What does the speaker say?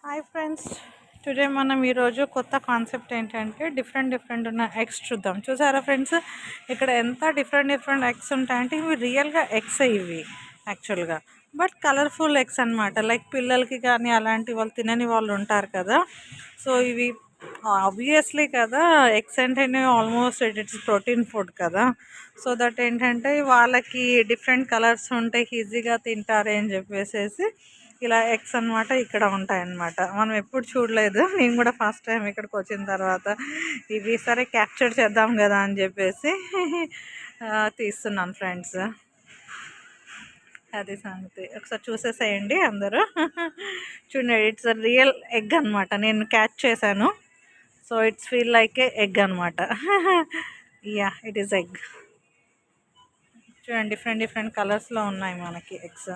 Hi friends, today మనం ఈరోజు కొత్త కాన్సెప్ట్ ఏంటంటే డిఫరెంట్ ఉన్న ఎగ్స్ చూద్దాం. చూసారా ఫ్రెండ్స్, ఇక్కడ ఎంత డిఫరెంట్ ఎగ్స్ ఉంటాయంటే ఇవి రియల్గా ఎగ్స్ ఇవి యాక్చువల్గా, బట్ కలర్ఫుల్ ఎగ్స్ అనమాట. లైక్ పిల్లలకి కానీ అలాంటి వాళ్ళు తినని వాళ్ళు ఉంటారు కదా, సో ఇవి ఆబ్వియస్లీ కదా, ఎగ్స్ అంటేనే ఆల్మోస్ట్ ఇట్స్ ప్రోటీన్ ఫుడ్ కదా. సో దట్ ఏంటంటే వాళ్ళకి డిఫరెంట్ కలర్స్ ఉంటే ఈజీగా తింటారే అని చెప్పేసి ఇలా ఎగ్స్ అనమాట ఇక్కడ ఉంటాయన్నమాట. మనం ఎప్పుడు చూడలేదు, నేను కూడా ఫస్ట్ టైం ఇక్కడికి వచ్చిన తర్వాత ఇవి సరే క్యాప్చర్ చేద్దాం కదా అని చెప్పేసి తీస్తున్నాను ఫ్రెండ్స్. అది సంగతి, ఒకసారి చూసేసేయండి అందరూ. చూడండి, ఇట్స్ రియల్ ఎగ్ అనమాట, నేను క్యాచ్ చేశాను. So it's feel like a egg అనమాట. Yeah, it is egg. చూడండి, డిఫరెంట్ కలర్స్లో ఉన్నాయి మనకి ఎగ్స్.